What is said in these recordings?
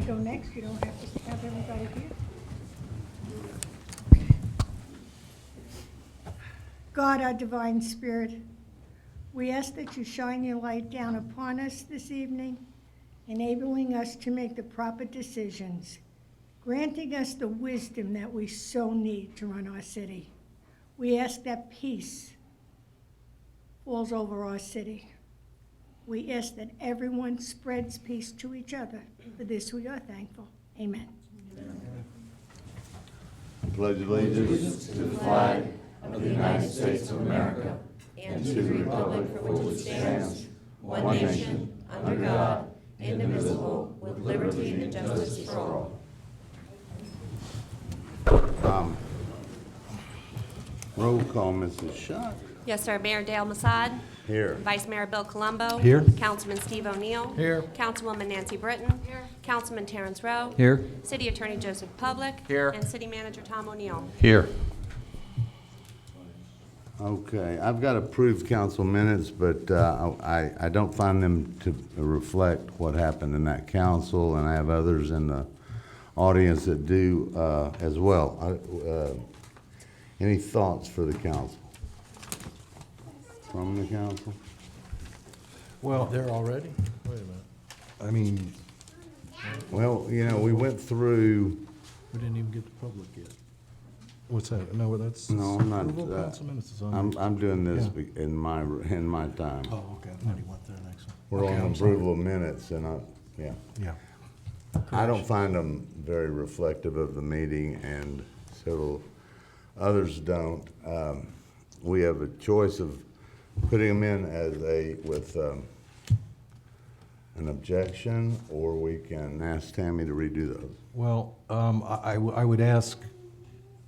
go next. You don't have to have everybody here. God, our divine spirit, we ask that you shine your light down upon us this evening, enabling us to make the proper decisions, granting us the wisdom that we so need to run our city. We ask that peace falls over our city. We ask that everyone spreads peace to each other. For this we are thankful. Amen. Pledge allegiance to the flag of the United States of America and to the republic for which it stands, one nation, under God, indivisible, with liberty and justice for all. Roll call, Mrs. Shuck. Yes, sir. Mayor Dale Masad. Here. Vice Mayor Bill Colombo. Here. Councilman Steve O'Neill. Here. Councilwoman Nancy Britton. Here. Councilman Terrence Rowe. Here. City Attorney Joseph Public. Here. And City Manager Tom O'Neill. Here. Okay, I've got approved council minutes, but I don't find them to reflect what happened in that council, and I have others in the audience that do as well. Any thoughts for the council? From the council? Well, There already? Wait a minute. I mean, Well, you know, we went through, We didn't even get the public yet. what's that? No, that's. no, I'm not, Approval of council minutes is on. I'm doing this Yeah. in my time. Oh, okay, I thought he went there next one. We're Okay, on I'm sorry. approval of minutes, and yeah. Yeah. I don't find them very reflective of the meeting, and several others don't. We have a choice of putting them in as with an objection, or we can ask Tammy to redo those. Well, I would ask,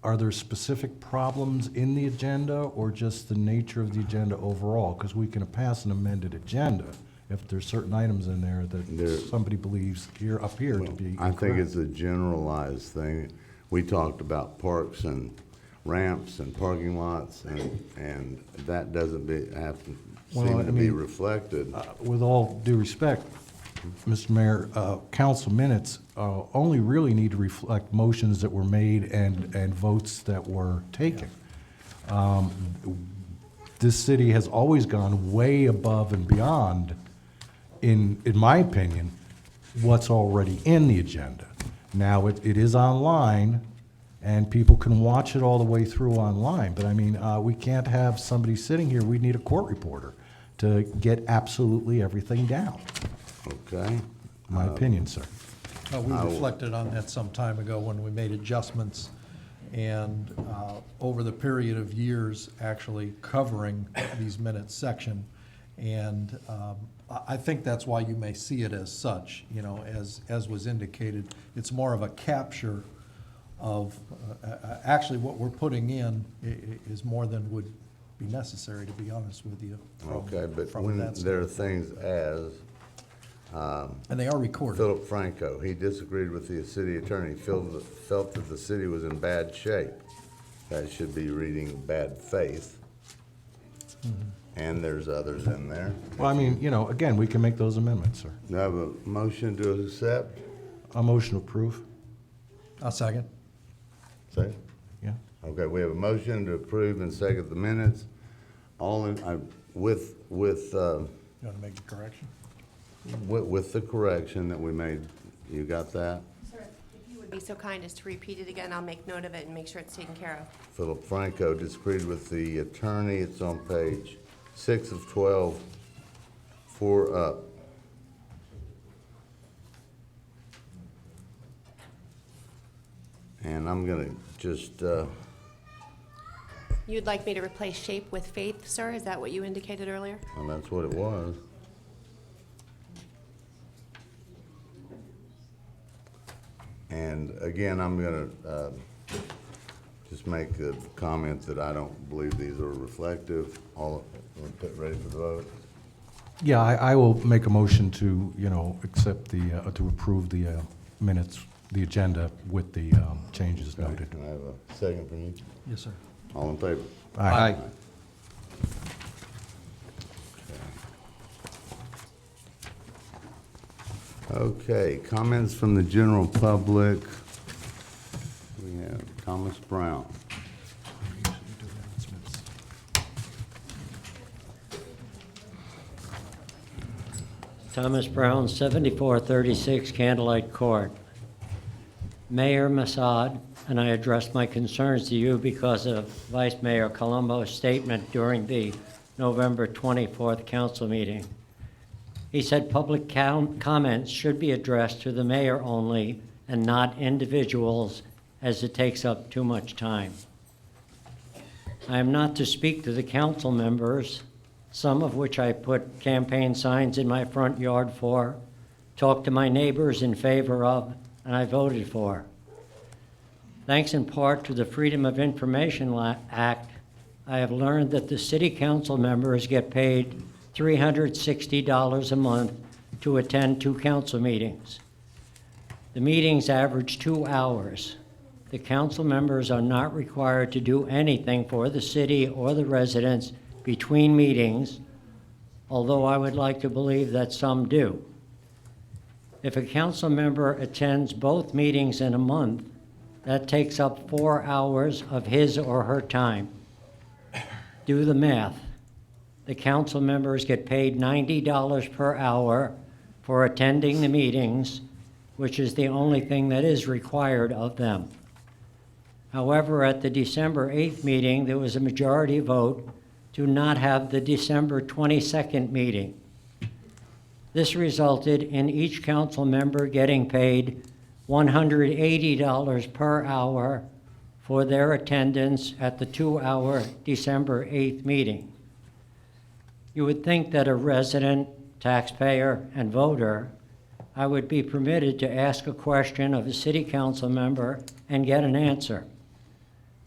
are there specific problems in the agenda or just the nature of the agenda overall? Because we can pass an amended agenda if there's certain items in there that There- somebody believes up here to be I think incorrect. it's a generalized thing. We talked about parks and ramps and parking lots, and that doesn't have to Well, seem I to be mean, reflected. With all due respect, Mr. Mayor, council minutes only really need to reflect motions that were made and votes that were taken. This city has always gone way above and beyond, in my opinion, what's already in the agenda. Now, it is online, and people can watch it all the way through online, but I mean, we can't have somebody sitting here, we need a court reporter to get absolutely everything down, Okay? my opinion, sir. We reflected on that some time ago when we made adjustments, and over the period of years, actually covering these minutes section. And I think that's why you may see it as such, you know, as was indicated. It's more of a capture of, actually what we're putting in is more than would be necessary, to be honest with you. Okay, but from when that there are things as And they are recorded. Philip Franco, he disagreed with the city attorney, felt that the city was in bad shape. That should be reading bad faith. And there's others in there. Well, I mean, you know, again, we can make those amendments, sir. Do I have a motion to accept? A motion to approve, I'll second. Say? yeah. Okay, we have a motion to approve and second the minutes. All in, with You want to make the correction? the correction that we made. You got that? Sir, if you would be so kind as to repeat it again, I'll make note of it and make sure it's taken care of. Philip Franco disagreed with the attorney. It's on page 6 of 12, 4 up. And I'm gonna just, You'd like me to replace shape with faith, sir? Is that what you indicated earlier? well, that's what it was. And again, I'm gonna just make the comment that I don't believe these are reflective. All, ready for the vote? Yeah, I will make a motion to, you know, accept to approve the minutes, the agenda with the changes noted. Can I have a second from you? Yes, sir. All in favor? Aye. Okay, comments from the general public. We have Thomas Brown. Thomas Brown, 7436 Candlelight Court. Mayor Massad and I addressed my concerns to you because of Vice Mayor Colombo's statement during the November 24th council meeting. He said public comments should be addressed to the mayor only and not individuals, as it takes up too much time. I am not to speak to the council members, some of which I put campaign signs in my front yard for, talked to my neighbors in favor of, and I voted for. Thanks in part to the Freedom of Information Act, I have learned that the city council members get paid $360 a month to attend 2 council meetings. The meetings average 2 hours. The council members are not required to do anything for the city or the residents between meetings, although I would like to believe that some do. If a council member attends both meetings in a month, that takes up 4 hours of his or her time. Do the math. The council members get paid $90 per hour for attending the meetings, which is the only thing that is required of them. However, at the December 8th meeting, there was a majority vote to not have the December 22nd meeting. This resulted in each council member getting paid $180 per hour for their attendance at the 2-hour December 8th meeting. You would think that a resident, taxpayer, and voter, I would be permitted to ask a question of a city council member and get an answer.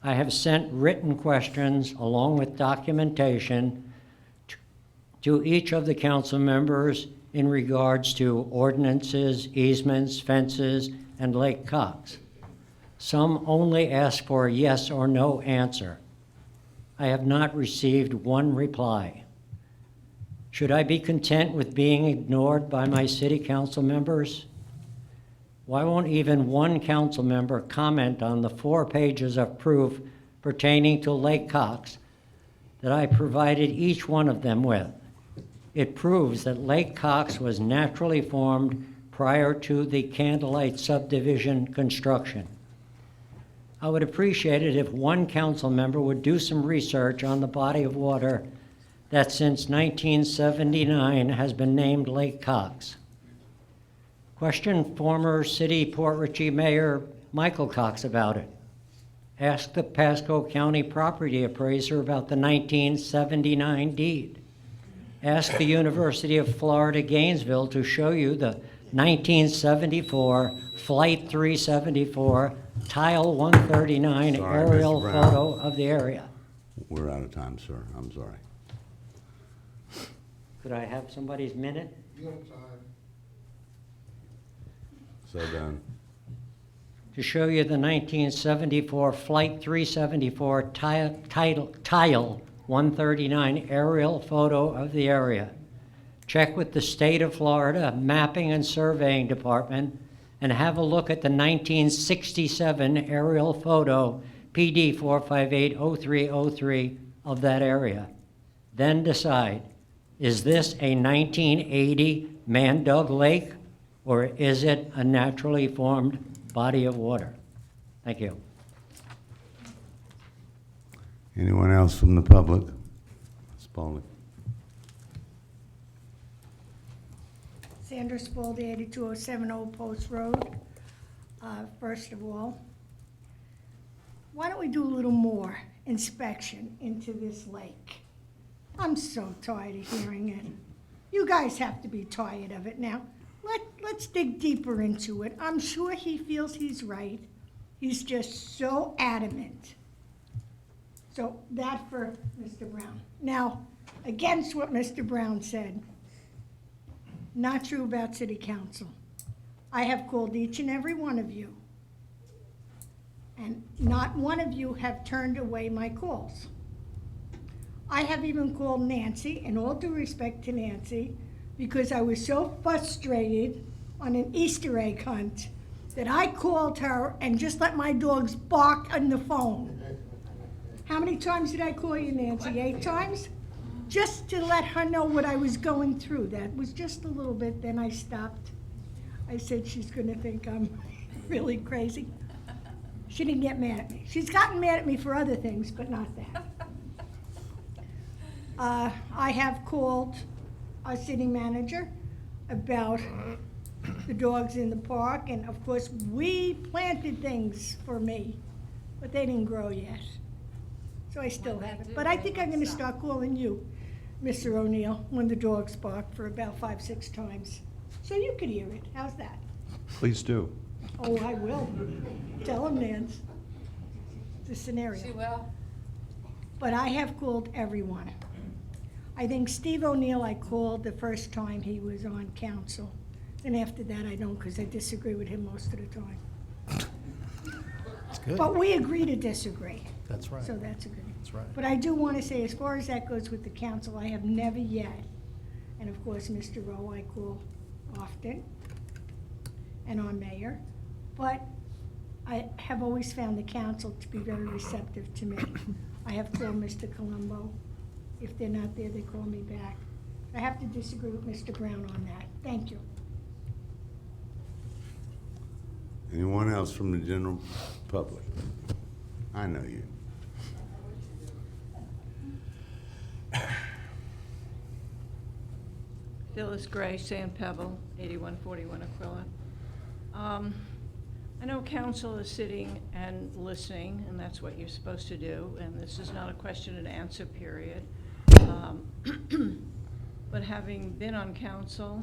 I have sent written questions along with documentation to each of the council members in regards to ordinances, easements, fences, and Lake Cox. Some only ask for a yes or no answer. I have not received one reply. Should I be content with being ignored by my city council members? Why won't even one council member comment on the 4 pages of proof pertaining to Lake Cox that I provided each one of them with? It proves that Lake Cox was naturally formed prior to the Candlelight subdivision construction. I would appreciate it if one council member would do some research on the body of water that since 1979 has been named Lake Cox. Question former city Port Richey Mayor Michael Cox about it. Ask the Pasco County property appraiser about the 1979 deed. Ask the University of Florida Gainesville to show you the 1974 Flight 374 Tile 139 Sorry, aerial Mr. Brown. photo of the area. We're out of time, sir. I'm sorry. Could I have somebody's minute? So done. To show you the 1974 Flight 374 Tile 139 aerial photo of the area. Check with the state of Florida Mapping and Surveying Department and have a look at the 1967 aerial photo PD 4580303 of that area. Then decide, is this a 1980 man-dug lake or is it a naturally formed body of water? Thank you. Anyone else from the public? Ms. Pauly. Sandra Spalding, 82070 Old Post Road. First of all, why don't we do a little more inspection into this lake? I'm so tired of hearing it. You guys have to be tired of it now. Let's dig deeper into it. I'm sure he feels he's right. He's just so adamant. So that for Mr. Brown. Now, against what Mr. Brown said, not true about city council. I have called each and every one of you, and not one of you have turned away my calls. I have even called Nancy, in all due respect to Nancy, because I was so frustrated on an Easter egg hunt that I called her and just let my dogs bark on the phone. How many times did I call you, Nancy? 8 times? Just to let her know what I was going through. That was just a little bit, then I stopped. I said she's gonna think I'm really crazy. She didn't get mad at me. She's gotten mad at me for other things, but not that. I have called our city manager about the dogs in the park, and of course, we planted things for me, but they didn't grow yet. So I still haven't. But I think I'm gonna start calling you, Mr. O'Neill, when the dogs bark for about 5, 6 times. So you could hear it. How's that? Please do. Oh, I will. Tell him, Nance. The scenario. She will. But I have called everyone. I think Steve O'Neill I called the first time he was on council. And after that, I don't, because I disagree with him most of the time. That's good. But we agree to disagree. That's right. So that's a good. That's right. But I do want to say, as far as that goes with the council, I have never yet, and of course, Mr. Rowe I call often, and our mayor, but I have always found the council to be very receptive to me. I have called Mr. Colombo. If they're not there, they call me back. I have to disagree with Mr. Brown on that. Thank you. Anyone else from the general public? I know you. Phyllis Gray, Sand Pebble, 8141 Aquila. I know council is sitting and listening, and that's what you're supposed to do, and this is not a question and answer period. But having been on council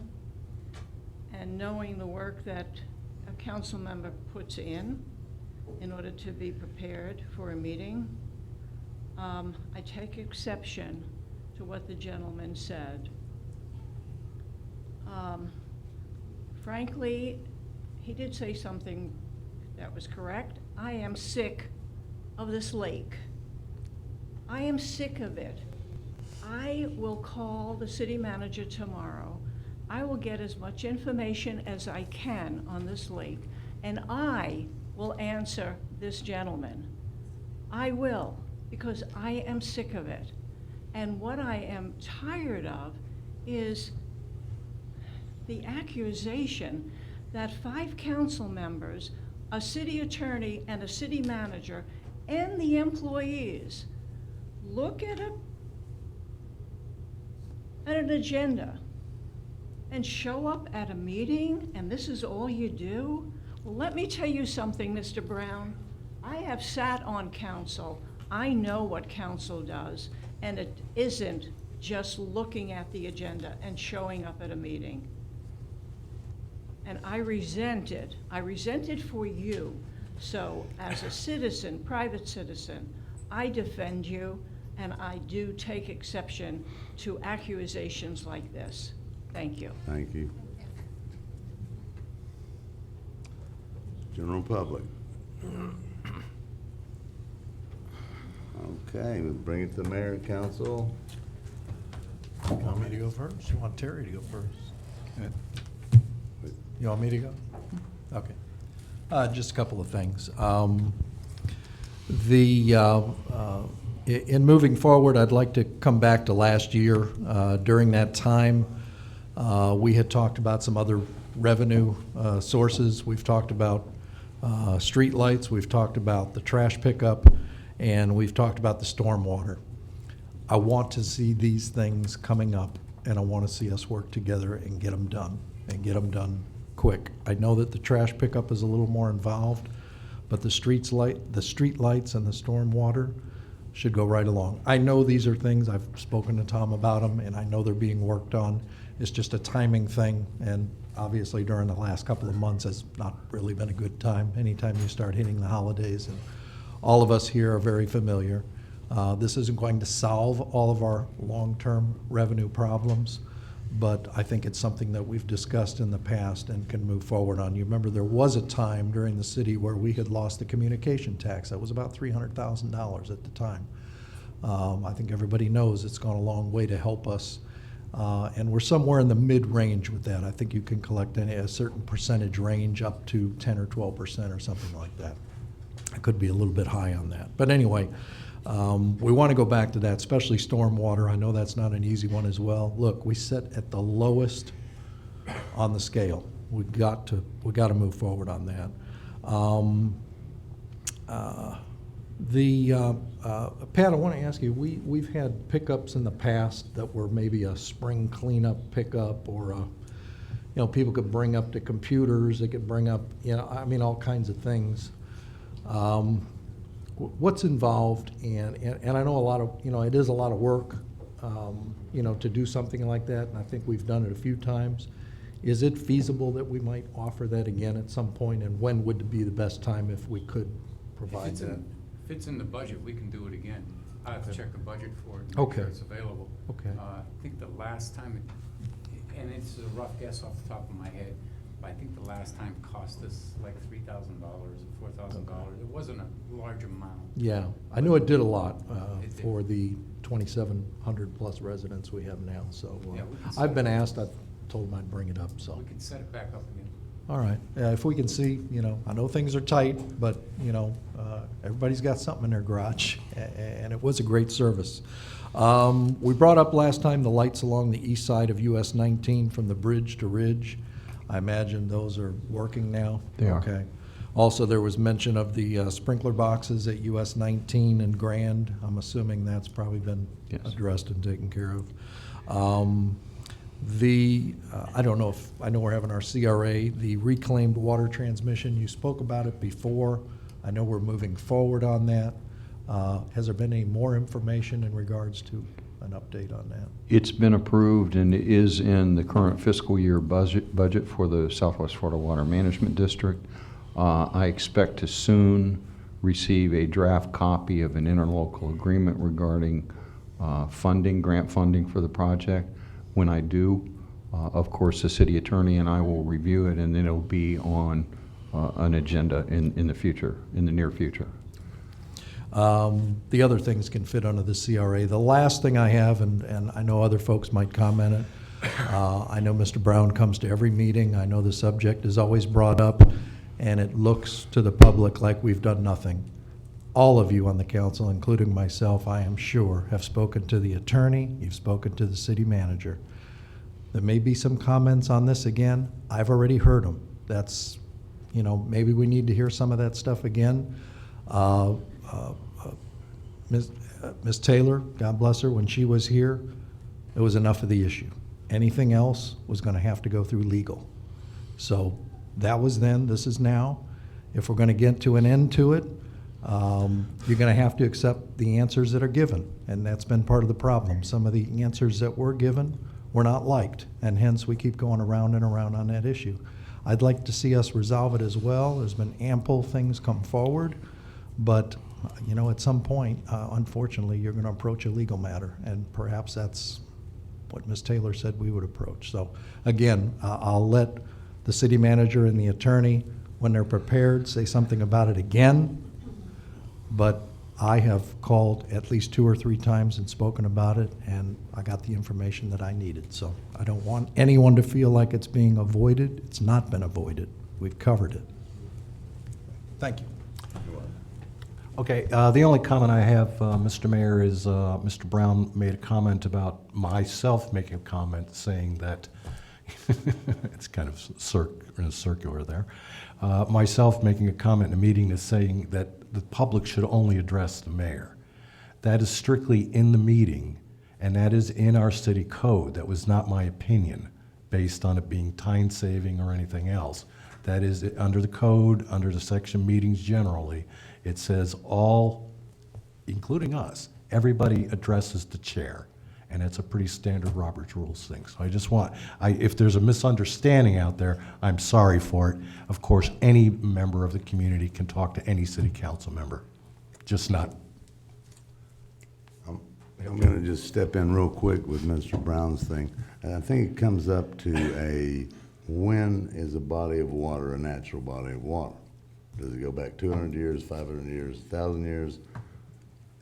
and knowing the work that a council member puts in order to be prepared for a meeting, I take exception to what the gentleman said. Frankly, he did say something that was correct. I am sick of this lake. I am sick of it. I will call the city manager tomorrow. I will get as much information as I can on this lake, and I will answer this gentleman. I will, because I am sick of it. And what I am tired of is the accusation that 5 council members, a city attorney, and a city manager, and the employees look at an agenda and show up at a meeting, and this is all you do? Well, let me tell you something, Mr. Brown. I have sat on council. I know what council does, and it isn't just looking at the agenda and showing up at a meeting. And I resent it. I resent it for you. So as a citizen, private citizen, I defend you, and I do take exception to accusations like this. Thank you. Thank you. General public. Okay, we'll bring it to the mayor and council. You want me to go first? You want Terry to go first? You want me to go? Okay. Just a couple of things. In moving forward, I'd like to come back to last year. During that time, we had talked about some other revenue sources. We've talked about streetlights, we've talked about the trash pickup, and we've talked about the stormwater. I want to see these things coming up, and I want to see us work together and get them done, and get them done quick. I know that the trash pickup is a little more involved, but the street lights and the stormwater should go right along. I know these are things, I've spoken to Tom about them, and I know they're being worked on. It's just a timing thing, and obviously during the last couple of months has not really been a good time. Anytime you start hitting the holidays, and all of us here are very familiar. This isn't going to solve all of our long-term revenue problems, but I think it's something that we've discussed in the past and can move forward on. You remember there was a time during the city where we had lost the communication tax. That was about $300,000 at the time. I think everybody knows it's gone a long way to help us And we're somewhere in the mid-range with that. I think you can collect a certain percentage range up to 10 or 12% or something like that. I could be a little bit high on that. But anyway, we want to go back to that, especially stormwater. I know that's not an easy one as well. Look, we sit at the lowest on the scale. We got to move forward on that. Pat, I want to ask you, we've had pickups in the past that were maybe a spring cleanup pickup, or people could bring up the computers, they could bring up, all kinds of things. What's involved, and I know a lot of, it is a lot of work, to do something like that, and I think we've done it a few times. Is it feasible that we might offer that again at some point, and when would be the best time if we could provide that? If it's in the budget, we can do it again. I have to check the budget for it, to make Okay. sure it's available. Okay. I think the last time, and it's a rough guess off the top of my head, but I think the last time cost us like $3,000 or $4,000. It wasn't a large amount. Yeah, I know it did a lot It did. for the 2,700 plus residents we have now, so Yeah, we can set I've been it- asked, I told them I'd bring it up, so. We can set it back up again. All right, if we can see, I know things are tight, but, everybody's got something in their garage, and it was a great service. We brought up last time the lights along the east side of US 19 from the bridge to Ridge. I imagine those are working now? They are. Okay. Also, there was mention of the sprinkler boxes at US 19 and Grand. I'm assuming that's probably been Yes. addressed and taken care of. I don't know if, I know we're having our CRA, the reclaimed water transmission, you spoke about it before. I know we're moving forward on that. Has there been any more information in regards to an update on that? It's been approved and is in the current fiscal year budget for the Southwest Florida Water Management District. I expect to soon receive a draft copy of an interlocal agreement regarding grant funding for the project. When I do, of course, the city attorney and I will review it, and then it'll be on an agenda in the future, in the near future. The other things can fit under the CRA. The last thing I have, and I know other folks might comment it, I know Mr. Brown comes to every meeting. I know the subject is always brought up, and it looks to the public like we've done nothing. All of you on the council, including myself, I am sure, have spoken to the attorney, you've spoken to the city manager. There may be some comments on this again. I've already heard them. That's, maybe we need to hear some of that stuff again. Ms. Taylor, God bless her, when she was here, it was enough of the issue. Anything else was going to have to go through legal. So that was then, this is now. If we're going to get to an end to it, you're going to have to accept the answers that are given, and that's been part of the problem. Some of the answers that were given were not liked, and hence we keep going around and around on that issue. I'd like to see us resolve it as well. There's been ample things come forward, but at some point, unfortunately, you're going to approach a legal matter, and perhaps that's what Ms. Taylor said we would approach. So again, I'll let the city manager and the attorney, when they're prepared, say something about it again. But I have called at least 2 or 3 times and spoken about it, and I got the information that I needed. So I don't want anyone to feel like it's being avoided. It's not been avoided. We've covered it. Thank you. Okay, the only comment I have, Mr. Mayor, is Mr. Brown made a comment about myself making a comment saying that, it's kind of circular there, myself making a comment in a meeting is saying that the public should only address the mayor. That is strictly in the meeting, and that is in our city code. That was not my opinion, based on it being time-saving or anything else. That is under the code, under the section meetings generally. It says all, including us, everybody addresses the chair. And it's a pretty standard Robert's Rules thing. So I just want, if there's a misunderstanding out there, I'm sorry for it. Of course, any member of the community can talk to any city council member, just not. I'm going to just step in real quick with Mr. Brown's thing. And I think it comes up to when is a body of water a natural body of water? Does it go back 200 years, 500 years, 1,000 years?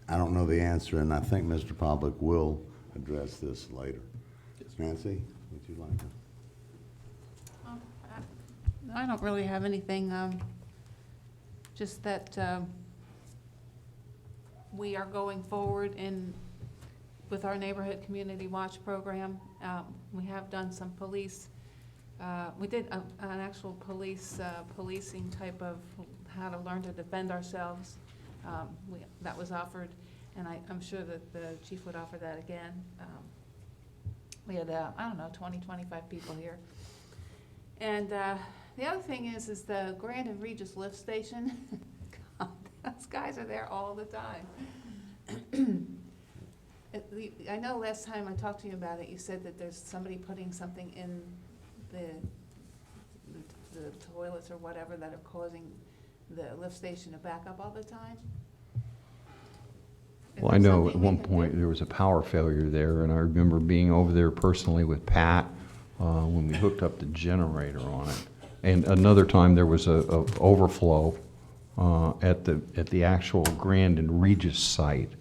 I don't know the answer, and I think Mr. Pollack will address this later. Nancy, would you like to? I don't really have anything, just that we are going forward with our Neighborhood Community Watch program. We have done some police, we did an actual policing type of how to learn to defend ourselves. That was offered, and I'm sure that the chief would offer that again. We had, I don't know, 20, 25 people here. And the other thing is the Grand and Regis lift station. God, those guys are there all the time. I know last time I talked to you about it, you said that there's somebody putting something in the toilets or whatever that are causing the lift station to back up all the time. Is Well, I there know at something we one can point do? there was a power failure there, and I remember being over there personally with Pat when we hooked up the generator on it. And another time there was a overflow at the actual Grand and Regis site.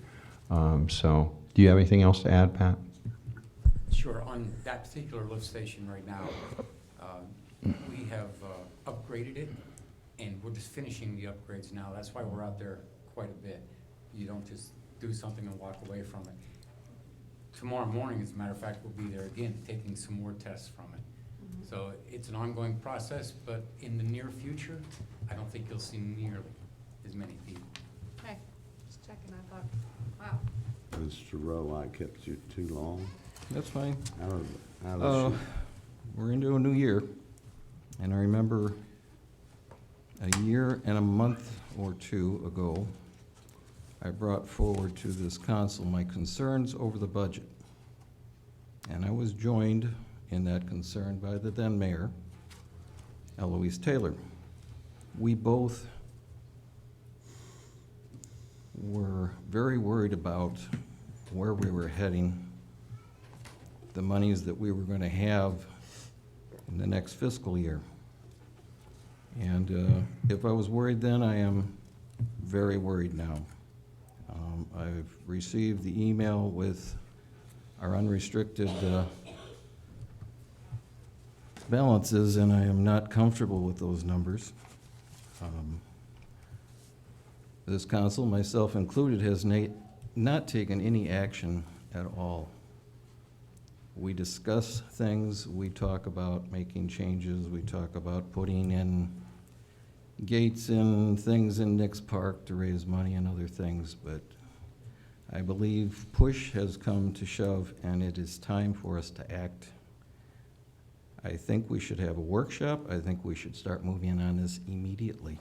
So, do you have anything else to add, Pat? Sure, on that particular lift station right now, we have upgraded it, and we're just finishing the upgrades now. That's why we're out there quite a bit. You don't just do something and walk away from it. Tomorrow morning, as a matter of fact, we'll be there again, taking some more tests from it. So it's an ongoing process, but in the near future, I don't think you'll see nearly as many people. Okay, just checking, I thought, wow. Mr. Rowe, I kept you too long. That's fine. How does she- We're into a new year, and I remember a year and a month or two ago, I brought forward to this council my concerns over the budget. And I was joined in that concern by the then mayor, Eloise Taylor. We both were very worried about where we were heading, the monies that we were going to have in the next fiscal year. And if I was worried then, I am very worried now. I've received the email with our unrestricted balances, and I am not comfortable with those numbers. This council, myself included, has not taken any action at all. We discuss things, we talk about making changes, we talk about putting in gates and things in Nick's Park to raise money and other things, but I believe push has come to shove, and it is time for us to act. I think we should have a workshop. I think we should start moving on this immediately.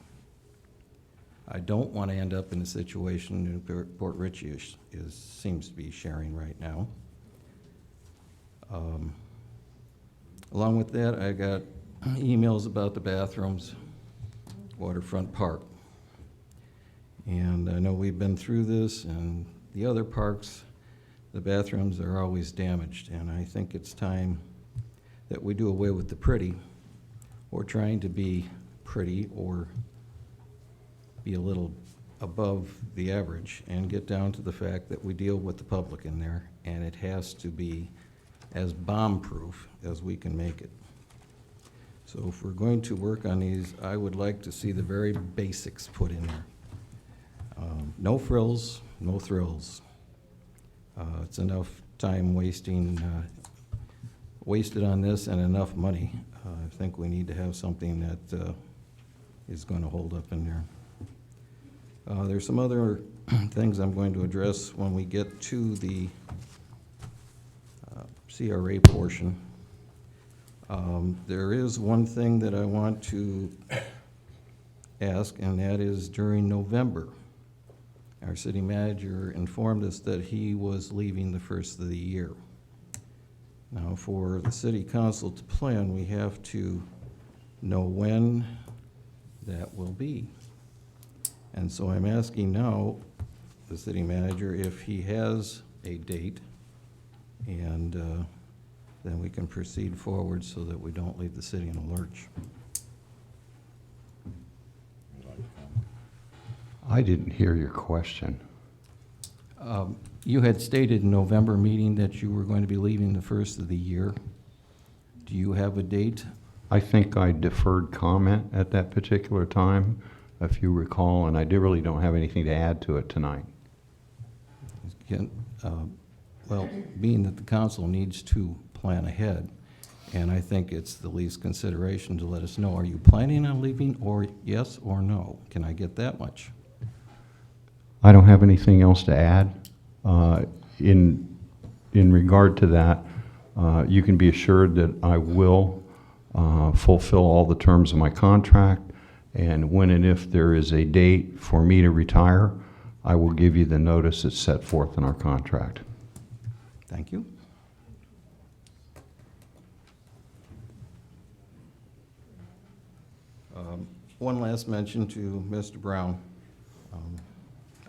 I don't want to end up in a situation that Port Ritchie seems to be sharing right now. Along with that, I got emails about the bathrooms, Waterfront Park. And I know we've been through this, and the other parks, the bathrooms are always damaged, and I think it's time that we do away with the pretty, or trying to be pretty, or be a little above the average, and get down to the fact that we deal with the public in there, and it has to be as bomb-proof as we can make it. So if we're going to work on these, I would like to see the very basics put in there. No frills, no thrills. It's enough time wasted on this and enough money. I think we need to have something that is going to hold up in there. There's some other things I'm going to address when we get to the CRA portion. There is one thing that I want to ask, and that is during November, our city manager informed us that he was leaving the first of the year. Now, for the city council to plan, we have to know when that will be. And so I'm asking now the city manager if he has a date, and then we can proceed forward so that we don't leave the city in a lurch. I didn't hear your question. You had stated in November meeting that you were going to be leaving the first of the year. Do you have a date? I think I deferred comment at that particular time, if you recall, and I really don't have anything to add to it tonight. Again, well, being that the council needs to plan ahead, and I think it's the least consideration to let us know, are you planning on leaving, or yes or no? Can I get that much? I don't have anything else to add. In regard to that, you can be assured that I will fulfill all the terms of my contract, and when and if there is a date for me to retire, I will give you the notice that's set forth in our contract. Thank you. One last mention to Mr. Brown.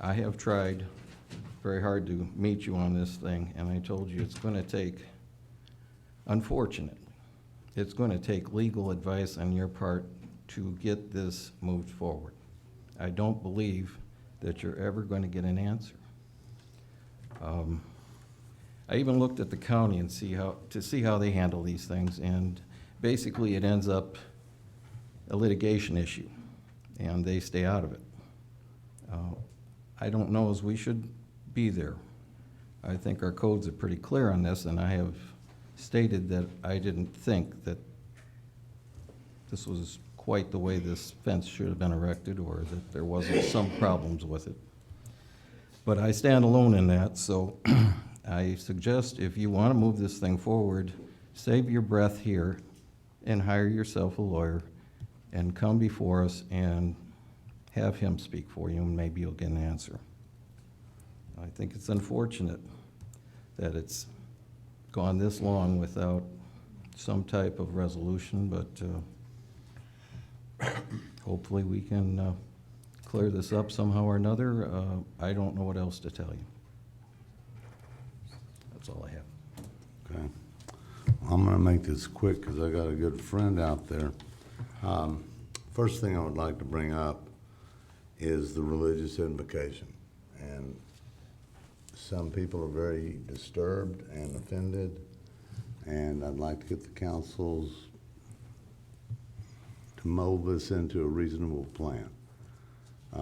I have tried very hard to meet you on this thing, and I told you it's going to take, unfortunately, it's going to take legal advice on your part to get this moved forward. I don't believe that you're ever going to get an answer. I even looked at the county and see how they handle these things, and basically it ends up a litigation issue, and they stay out of it. I don't know as we should be there. I think our codes are pretty clear on this, and I have stated that I didn't think that this was quite the way this fence should have been erected, or that there wasn't some problems with it. But I stand alone in that, so I suggest if you want to move this thing forward, save your breath here and hire yourself a lawyer and come before us and have him speak for you, and maybe you'll get an answer. I think it's unfortunate that it's gone this long without some type of resolution, but hopefully we can clear this up somehow or another. I don't know what else to tell you. That's all I have. Okay. I'm gonna make this quick because I got a good friend out there. First thing I would like to bring up is the religious invocation. And some people are very disturbed and offended, and I'd like to get the councils to mold this into a reasonable plan. I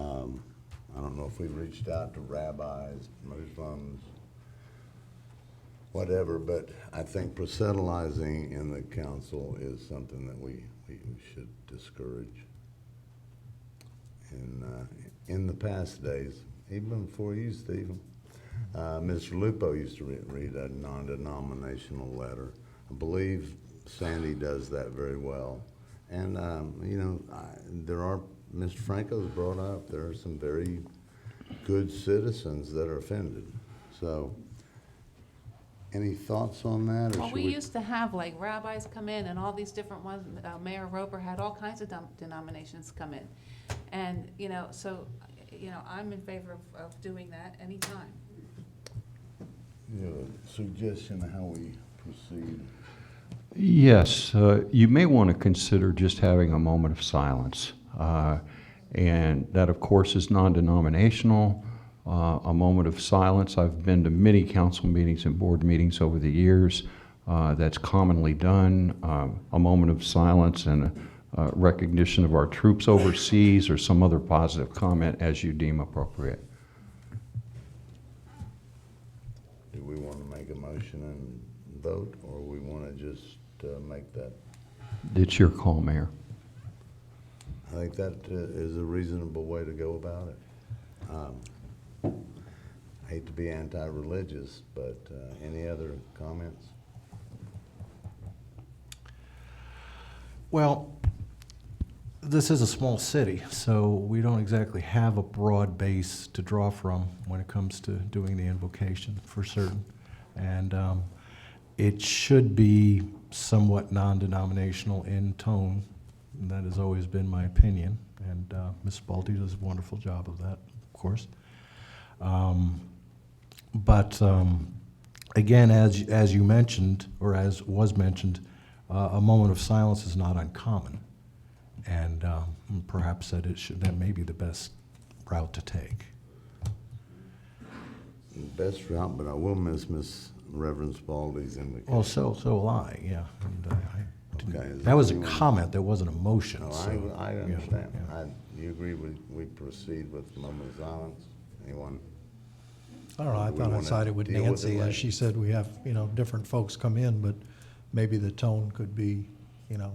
don't know if we've reached out to rabbis, Muslims, whatever, but I think proselytizing in the council is something that we should discourage. And in the past days, even before you, Stephen, Mr. Lupo used to read a non-denominational letter. I believe Sandy does that very well. And, you know, there are, Mr. Franco's brought up, there are some very good citizens that are offended. So, any thoughts on that? Or Well, should we used to have like rabbis come in and all these different ones. Mayor Roper had all kinds of denominations come in. And, you know, so, you know, I'm in favor of doing that anytime. You have a suggestion of how we proceed? Yes, you may want to consider just having a moment of silence. And that, of course, is non-denominational. A moment of silence. I've been to many council meetings and board meetings over the years. That's commonly done. A moment of silence and recognition of our troops overseas, or some other positive comment as you deem appropriate. Do we want to make a motion and vote, or we want to just make that? It's your call, Mayor. I think that is a reasonable way to go about it. I hate to be anti-religious, but any other comments? Well, this is a small city, so we don't exactly have a broad base to draw from when it comes to doing the invocation, for certain. And it should be somewhat non-denominational in tone. And that has always been my opinion. And Ms. Balti does a wonderful job of that, of course. But again, as you mentioned, or as was mentioned, a moment of silence is not uncommon. And perhaps that may be the best route to take. best route, but I will miss Miss Reverend Spalding's invitation. Well, so will I, yeah. And, Okay, is that was a anyone- comment, that wasn't a motion, No, so. I yeah, understand. yeah. You agree we proceed with a moment of silence? Anyone? I don't know, I We thought I wanna sided with deal with it Nancy, later. as she said, we have, different folks come in, but maybe the tone could be, a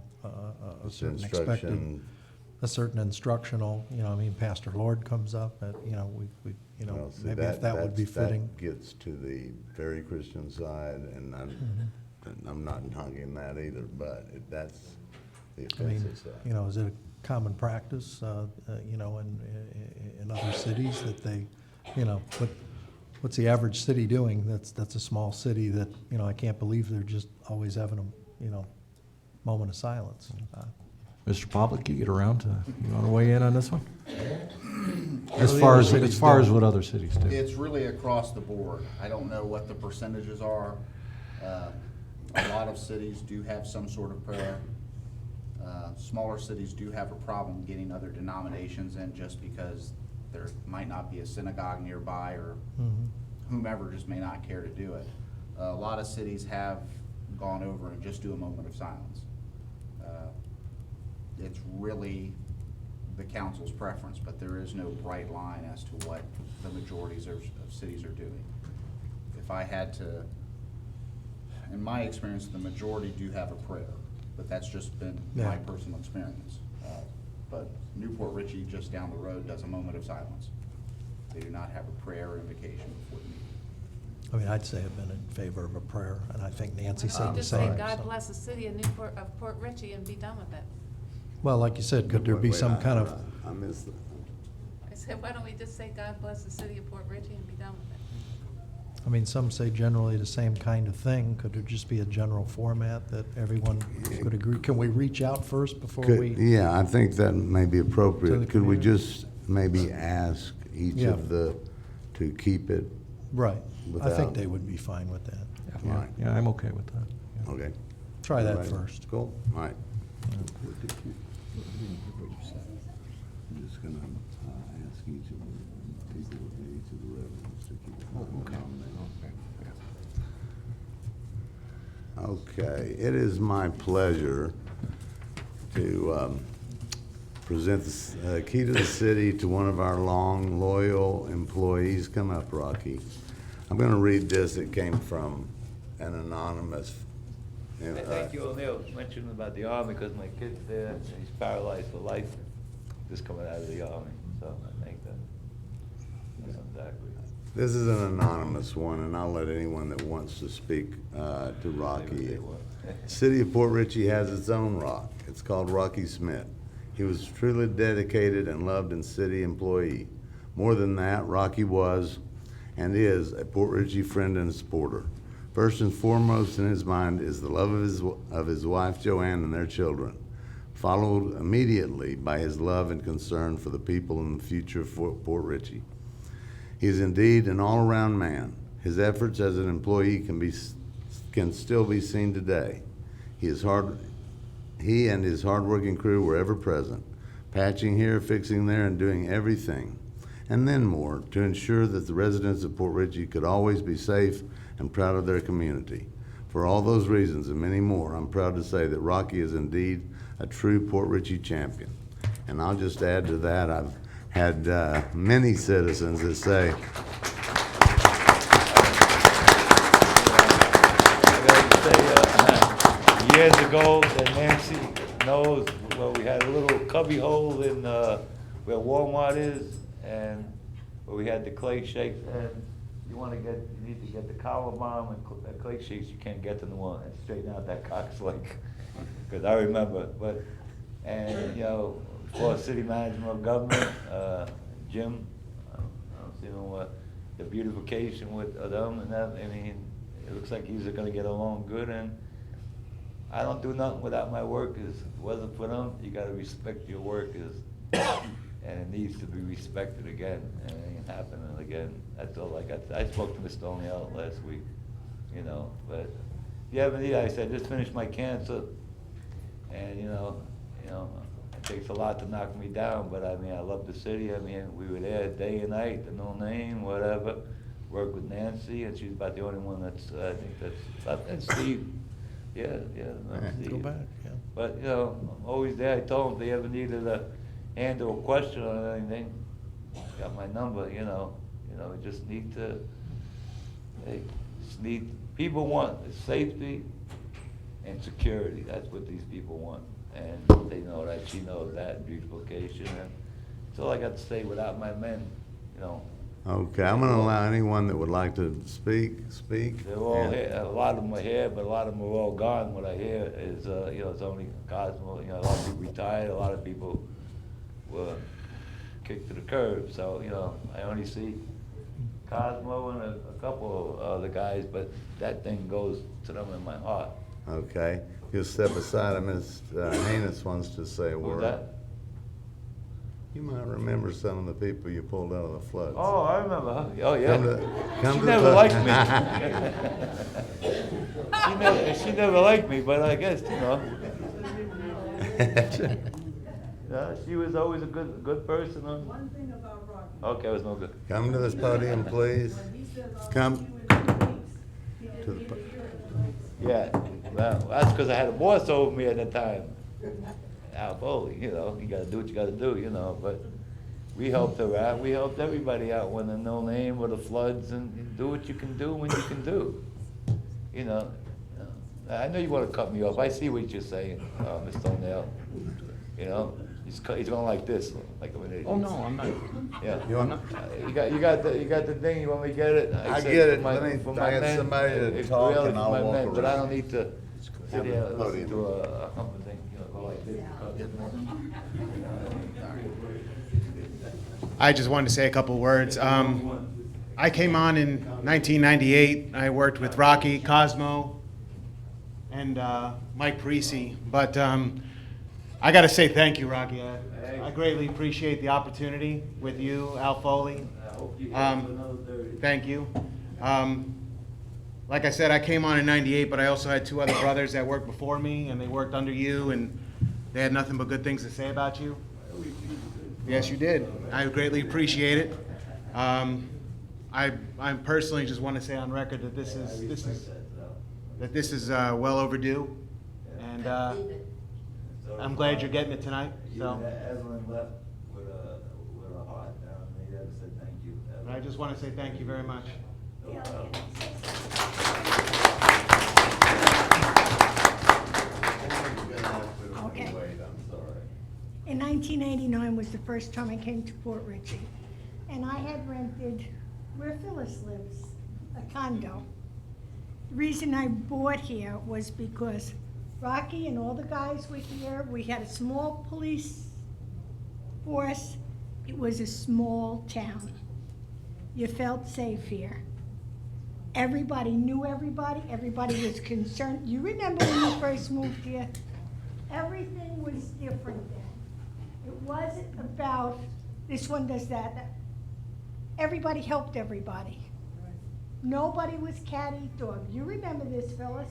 Just certain expected, instruction. a certain instructional, Pastor Lord comes up, Well, see, maybe if that would be fitting. That gets to the very Christian side, and I'm not knocking that either, but that's the I mean, offensive side. is it a common practice, in other cities that they, what's the average city doing? That's a small city that, I can't believe they're just always having a, moment of silence. Mr. Poplick, you get around to, you want to weigh in on this one? As What are the far other as, cities as far as doing? what other cities do. It's really across the board. I don't know what the percentages are. A lot of cities do have some sort of prayer. Smaller cities do have a problem getting other denominations in just because there might not be a synagogue nearby, or whomever just may not care to do it. A lot of cities have gone over and just do a moment of silence. It's really the council's preference, but there is no bright line as to what the majorities of cities are doing. If I had to, in my experience, the majority do have a prayer, but that's just been my Yeah. personal experience. But Newport Richey, just down the road, does a moment of silence. They do not have a prayer or invocation before the meeting. I mean, I'd say I've been in favor of a prayer, and I think Nancy Why said don't the you just say, same. God so. bless the city of Port Richey, and be done with it? Well, like you said, could there be Wait, some kind of, I missed the. I said, why don't we just say, God bless the city of Port Richey, and be done with it? I mean, some say generally the same kind of thing. Could there just be a general format that everyone could agree? Can we reach out first before we? Yeah, I think that may be To the appropriate. Could we community? just maybe ask each Yeah. of to keep it? Right. I Without- think they would be fine with that. Yeah, Right. yeah, I'm okay with that. yeah. Okay. Try that All right. first. Cool, all right. I'm just gonna ask each of the people, each of the reverends to keep it. Okay, it is my pleasure to present the key to the city to one of our long, loyal employees. Come up, Rocky. I'm gonna read this. It came from an anonymous. I thank you, O'Neill, mentioning about the Army, because my kid's there, and he's paralyzed for life, just coming out of the Army, so I thank them. That's exactly. This is an anonymous one, and I'll let anyone that wants to speak to Say what Rocky. they want. City of Port Richey has its own rock. It's called Rocky Smith. He was truly dedicated and loved and city employee. More than that, Rocky was and is a Port Richey friend and supporter. First and foremost in his mind is the love of his wife Joanne and their children, followed immediately by his love and concern for the people and the future of Port Richey. He is indeed an all-around man. His efforts as an employee can still be seen today. He and his hardworking crew were ever present, patching here, fixing there, and doing everything, and then more, to ensure that the residents of Port Richey could always be safe and proud of their community. For all those reasons and many more, I'm proud to say that Rocky is indeed a true Port Richey champion. And I'll just add to that, I've had many citizens that say, I gotta say, years ago, that Nancy knows, well, we had a little cubby hole in, where Walmart is, and where we had the clay shakes, and you need to get the collar bomb and clay shakes, you can't get to the one, and straighten out that cox like, because I remember, and, for city management of government, Jim, I don't see what, the beautification with them and that, I mean, it looks like he's gonna get along good, and I don't do nothing without my workers. If it wasn't for them, you gotta respect your workers, and it needs to be respected again, and it ain't happening again. That's all I got. I spoke to Mr. O'Neill last week, but, yeah, but I said, just finished my cancer, and, it takes a lot to knock me down, but I mean, I love the city. I mean, we were there day and night, the no name, whatever. work with Nancy, and she's about the only one that's, I think that's, and Steve. Yeah, no, Steve. Go back, yeah. But, you know, I'm always there. I told them if they ever needed a handle a question on anything, got my number, you know. We just need to, people want safety and security. That's what these people want. And they know that, she knows that, and beautification, and that's all I got to say. Without my men, you know. Okay, I'm gonna allow anyone that would like to speak. They're all And- here, a lot of them are here, but a lot of them are all gone. What I hear is, you know, it's only Cosmo, you know, a lot of people retired, a lot of people were kicked to the curb, so, you know, I only see Cosmo and a couple of other guys, but that thing goes to them in my heart. Okay, you'll step aside, Ms. Haynes wants to say a Who's word. that? You might remember some of the people you pulled out of the floods. Oh, I remember her. Oh, yeah. Come She to never the- liked me. She never liked me, but I guess, you know. She was always a good person. One thing about Rocky. Okay, it was no good. Come to this podium, please. Come to the, Yeah, well, that's because I had a boss over me at the time. Al Foley, you know, you gotta do what you gotta do, you know, but we helped her out, we helped everybody out when the no name or the floods, and do what you can do when you can do. You know, I know you wanna cut me off, I see what you're saying, Mr. O'Neill, you know, he's going like this, like an idiot. Oh, no, I'm not. Yeah. You want- You got the thing, you want me to get it? I said get it. for my- Let me- for I my got men, somebody to it's talk really and for I'll my walk men, But I around. don't need to sit here and listen Podium. to a humble thing, you know, go like this. I just wanted to say a couple words. I came on in 1998. I worked with Rocky, Cosmo, and Mike Parisi. But I got to say thank you, Rocky. I greatly appreciate the opportunity with you, Al Foley. I hope you get another 30. Thank you. Like I said, I came on in 98, but I also had two other brothers that worked before me, and they worked under you, and they had nothing but good things to say about you. Yes, you did. I greatly appreciate it. I personally just want to say on record that this is well overdue, and I'm glad you're getting it tonight. So Evelyn left with a heart down, they never said thank you. I just want to say thank you very much. Okay. In 1989 was the first time I came to Port Richey, and I had rented where Phyllis lives, a condo. The reason I bought here was because Rocky and all the guys were here. We had a small police force. It was a small town. You felt safe here. Everybody knew everybody. Everybody was concerned. You remember when you first moved here? Everything was different then. It wasn't about this one does that. Everybody helped everybody. Nobody was cat eat dog. You remember this, Phyllis?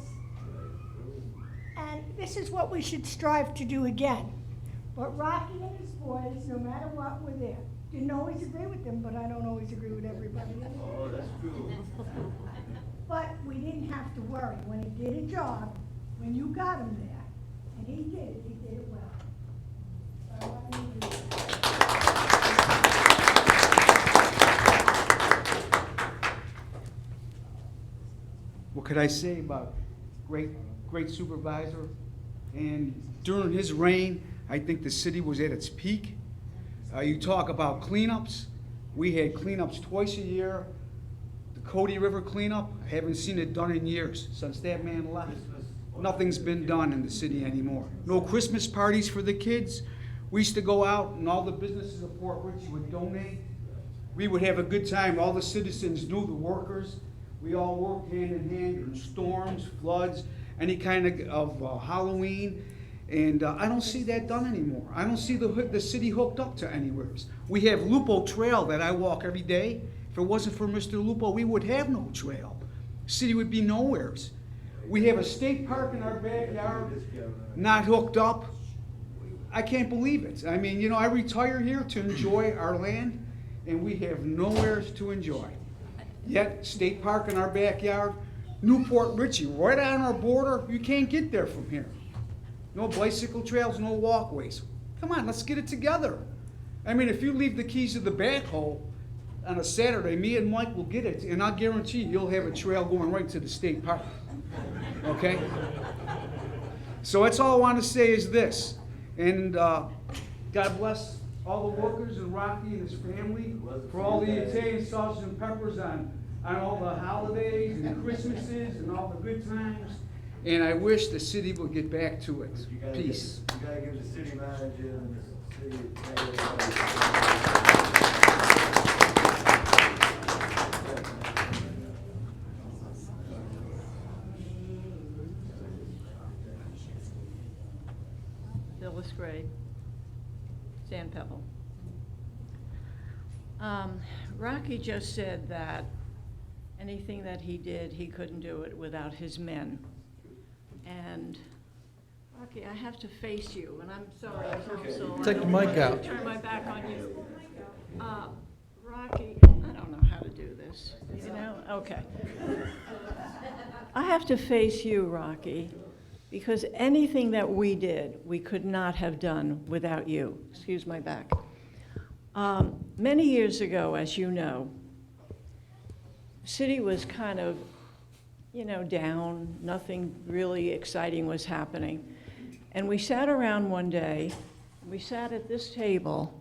And this is what we should strive to do again. But Rocky and his boys, no matter what, were there. Didn't always agree with them, but I don't always agree with everybody. Oh, that's true. But we didn't have to worry. When he did a job, when you got him there, and he did it well. So I want you to do that. What could I say about great supervisor? And during his reign, I think the city was at its peak. You talk about cleanups. We had cleanups twice a year. The Cody River cleanup, I haven't seen it done in years. Since that man left, nothing's been done in the city anymore. No Christmas parties for the kids. We used to go out and all the businesses of Port Richey would donate. We would have a good time. All the citizens knew the workers. We all worked hand in hand during storms, floods, any kind of Halloween. And I don't see that done anymore. I don't see the city hooked up to anywhere. We have Lupo Trail that I walk every day. If it wasn't for Mr. Lupo, we would have no trail. City would be nowheres. We have a state park in our backyard, not hooked up. I can't believe it. I mean, you know, I retire here to enjoy our land, and we have nowhere to enjoy. Yet, State Park in our backyard, Newport Richie, right on our border, you can't get there from here. No bicycle trails, no walkways. Come on, let's get it together. I mean, if you leave the keys to the backhoe on a Saturday, me and Mike will get it, and I'll guarantee you'll have a trail going right to the state park. Okay? So that's all I want to say is this, and God bless all the workers and Rocky and his family for all the Italian sausages and peppers on all the holidays and Christmases and all the good times. And I wish the city would get back to it. Peace. You gotta give the city manager and the city. Phyllis Gray, Sand Pebble. Rocky just said that anything that he did, he couldn't do it without his men. And Rocky, I have to face you, and I'm sorry, Council. Take the mic out. Turn my back on you. Rocky, I don't know how to do this, you know? Okay. I have to face you, Rocky, because anything that we did, we could not have done without you. Excuse my back. Many years ago, as you know, the city was kind of, you know, down. Nothing really exciting was happening. And we sat around one day, we sat at this table,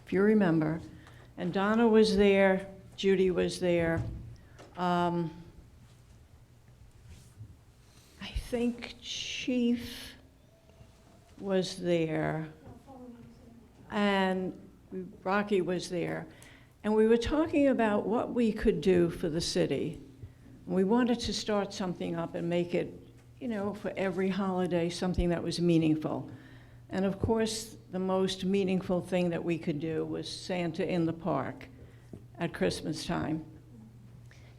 if you remember, and Donna was there, Judy was there. I think Chief was there, and Rocky was there. And we were talking about what we could do for the city. We wanted to start something up and make it, you know, for every holiday, something that was meaningful. And of course, the most meaningful thing that we could do was Santa in the Park at Christmas time.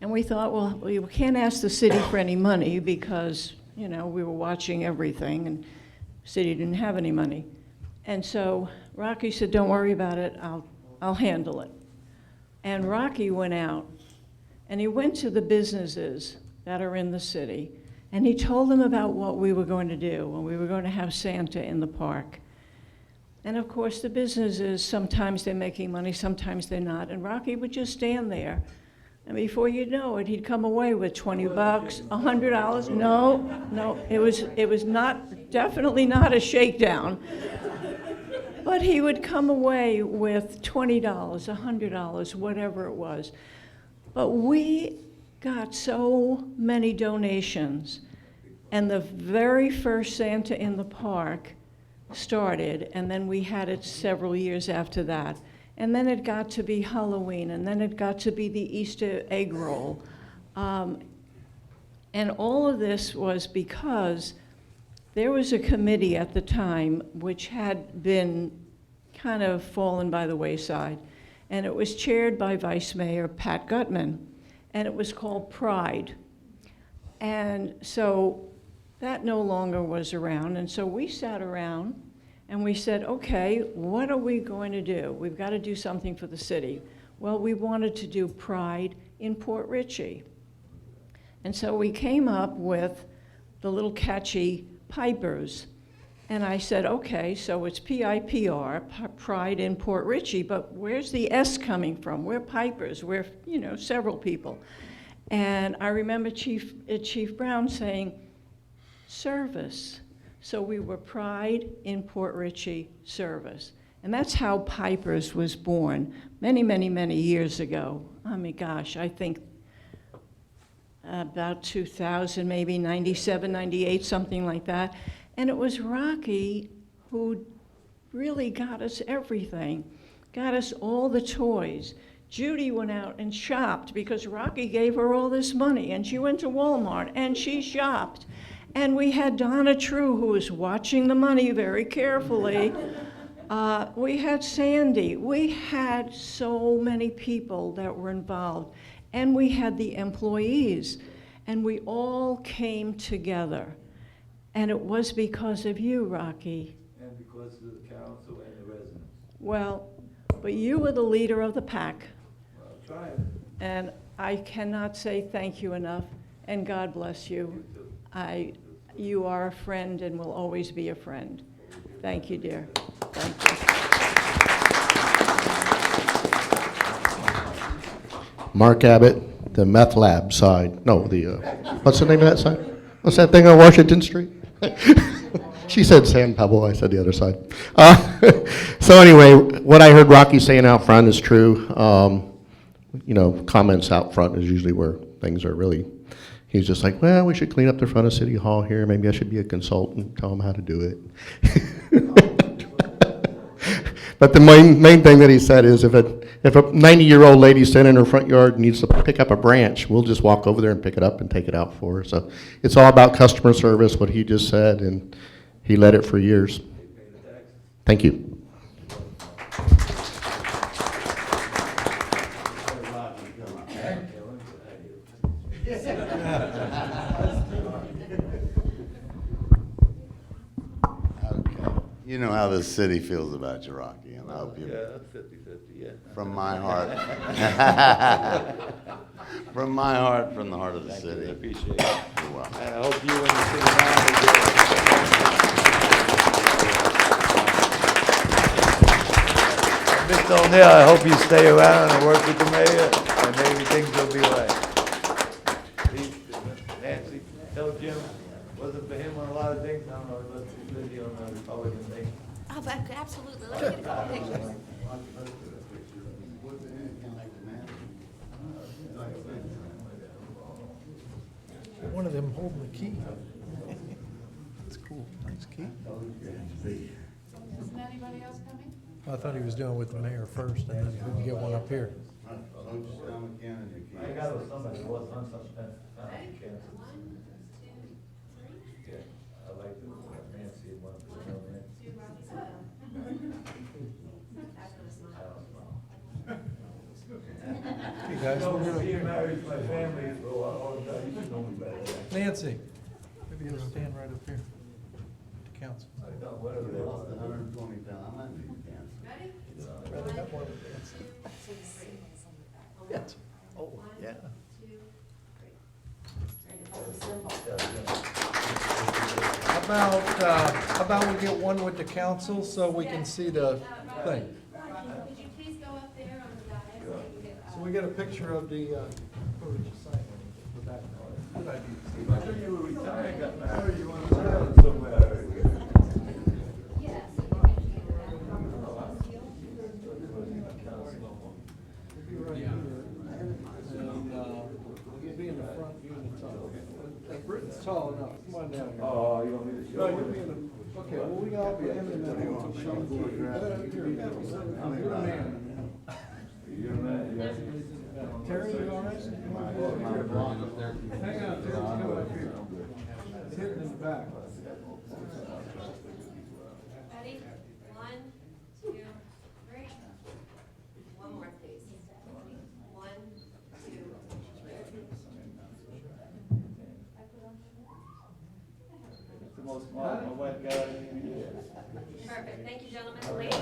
And we thought, well, we can't ask the city for any money because, you know, we were watching everything and the city didn't have any money. And so Rocky said, don't worry about it, I'll handle it. And Rocky went out and he went to the businesses that are in the city and he told them about what we were going to do and we were going to have Santa in the park. And of course the businesses, sometimes they're making money, sometimes they're not. And Rocky would just stand there. And before you know it, he'd come away with 20 bucks, $100. No, it was not, definitely not a shakedown. But he would come away with $20, $100, whatever it was. But we got so many donations, and the very first Santa in the Park started, and then we had it several years after that. And then it got to be Halloween, and then it got to be the Easter egg roll. And all of this was because there was a committee at the time which had been kind of fallen by the wayside, and it was chaired by Vice Mayor Pat Gutman, and it was called Pride. And so that no longer was around, and so we sat around and we said, okay, what are we going to do? We've got to do something for the city. Well, we wanted to do Pride in Port Richey. And so we came up with the little catchy Pipers. And I said, okay, so it's P-I-P-R, Pride in Port Richey, but where's the S coming from? We're Pipers, we're, you know, several people. And I remember Chief Brown saying, service. So we were Pride in Port Richey Service. And that's how Pipers was born many, many, many years ago. I mean, gosh, I think about 2000, maybe 97, 98, something like that. And it was Rocky who really got us everything, got us all the toys. Judy went out and shopped because Rocky gave her all this money, and she went to Walmart and she shopped. And we had Donna True, who was watching the money very carefully. We had Sandy. We had so many people that were involved. And we had the employees. And we all came together. And it was because of you, Rocky. And because of the council and the residents. Well, but you were the leader of the pack. Well, try it. And I cannot say thank you enough, and God bless you. You are a friend and will always be a friend. Thank you, dear. Thank you. Mark Abbott, the meth lab side. No, what's the name of that side? What's that thing on Washington Street? She said San Pablo, I said the other side. So anyway, what I heard Rocky saying out front is true. Comments out front is usually where things are really, he's just like, well, we should clean up the front of City Hall here. Maybe I should be a consultant, tell them how to do it. But the main thing that he said is if a 90-year-old lady standing in her front yard needs to pick up a branch, we'll just walk over there and pick it up and take it out for her. So it's all about customer service, what he just said, and he led it for years. Thank you. You know how the city feels about you, Rocky, and I hope you. Yeah, that's 50-50, yeah. From my heart. From my heart, from the heart of the Thank city. you, I appreciate it. You're welcome. And I hope you and the city manager. Mr. O'Neill, I hope you stay around and work with the mayor, and maybe things will be right. Please, Nancy, tell Jim, wasn't for him on a lot of things, I don't know, he was busy on the Republican thing. Oh, but absolutely. Let me get a couple pictures. One of them holding the key. It's cool, nice key. Isn't anybody else coming? I thought he was doing with the mayor first, and then we can get one up here. I got with somebody, it was on some kind of cancer. Yeah, I like to, Nancy, and one for the government. Hey, guys, we're gonna. Being married to my family, so all the time, you should know me better. Nancy, maybe you'll stand right up here. To council. I don't, whatever they want. 120 pounds, I might need cancer. Rather have one with Nancy. Yes. Oh, yeah. How about we get one with the council so we can see the thing? Could you please go up there on the dais? So we get a picture of the, I thought you were retired, got married, you want to travel somewhere. You'll be in the front, you in the top. Britain's tall enough, come on down here. Oh, you want me to show No, you? you'll be in the, okay, well, we got him in the middle. You're a man. You're a man, yeah. Terry, you all right? Hang on, Terry, come up here. It's hitting in the back. Ready? 1, 2, 3. One more, please. 1, 2, 3. It's the most smart, my wife got out of here. Perfect. Thank you, gentlemen. Ladies.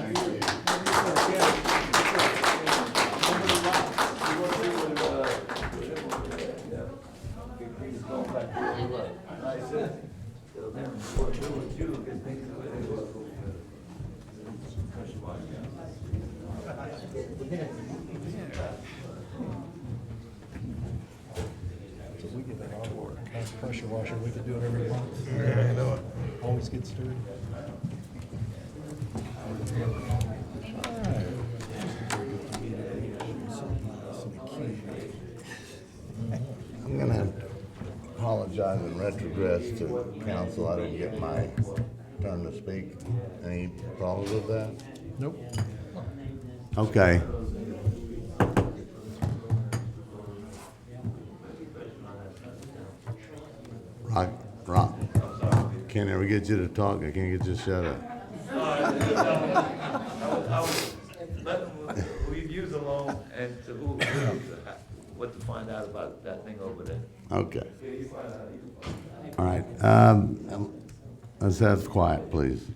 So we get our pressure washer, we could do it every month. Yeah, I know it. Always gets dirty. I'm gonna have to apologize and retrogress to council. I didn't get my turn to speak. Any problems with that? Nope. Okay. Rock. Can't ever get you to talk. I can't get you to shut up. Leave you alone and to what to find out about that thing over there. Okay. All right. Let's have quiet, please.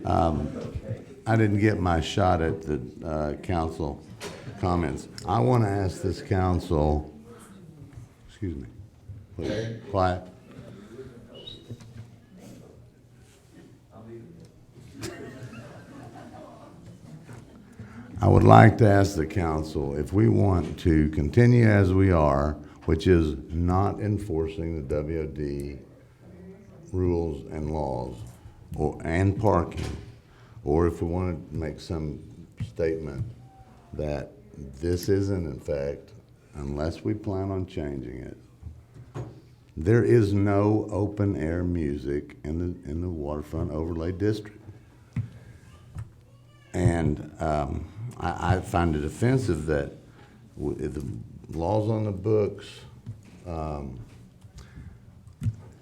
I didn't get my shot at the council comments. I want to ask this council Excuse me. Please, quiet. I would like to ask the council if we want to continue as we are, which is not enforcing the WOD rules and laws and parking, or if we want to make some statement that this isn't in fact, unless we plan on changing it, there is no open air music in the waterfront overlay district. And I find it offensive that the laws on the books,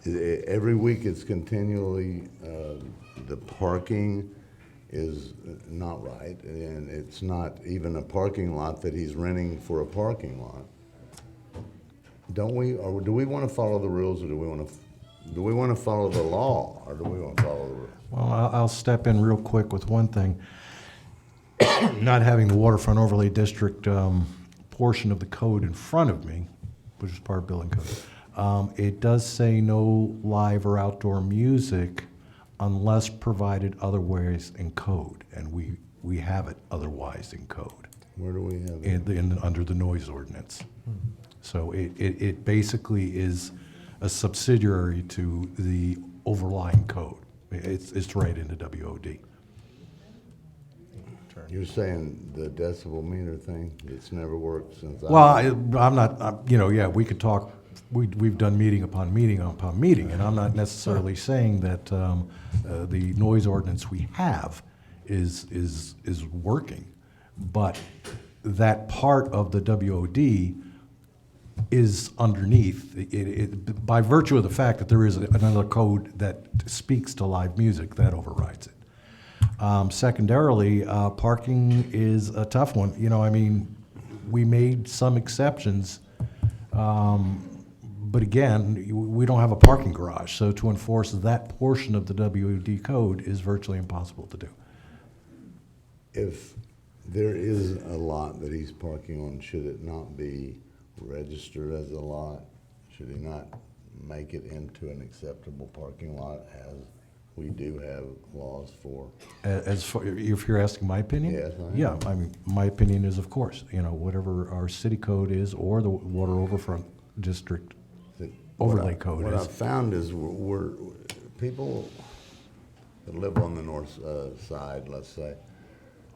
every week it's continually, the parking is not right, and it's not even a parking lot that he's renting for a parking lot. Don't we, or do we want to follow the rules, or do we want to follow the law, or do we want to follow the rules? Well, I'll step in real quick with one thing. Not having the waterfront overlay district portion of the code in front of me, which is part of building code, it does say no live or outdoor music unless provided otherwise in code, and we have it otherwise in code. Where do we have it? Under the noise ordinance. So it basically is a subsidiary to the overlying code. It's right into WOD. You're saying the decibel meter thing, it's never worked since Well, I'm not, yeah, we could talk, we've done meeting upon meeting upon meeting, and I'm not necessarily saying that the noise ordinance we have is working, but that part of the WOD is underneath, by virtue of the fact that there is another code that speaks to live music, that overrides it. Secondarily, parking is a tough one. We made some exceptions, but again, we don't have a parking garage, so to enforce that portion of the WOD code is virtually impossible to do. If there is a lot that he's parking on, should it not be registered as a lot? Should he not make it into an acceptable parking lot as we do have laws for? As far, if you're asking my opinion? Yes, I am. Yeah, my opinion is, of course, whatever our city code is or the water overfront district overlay code What is. I've found is we're people that live on the north side, let's say,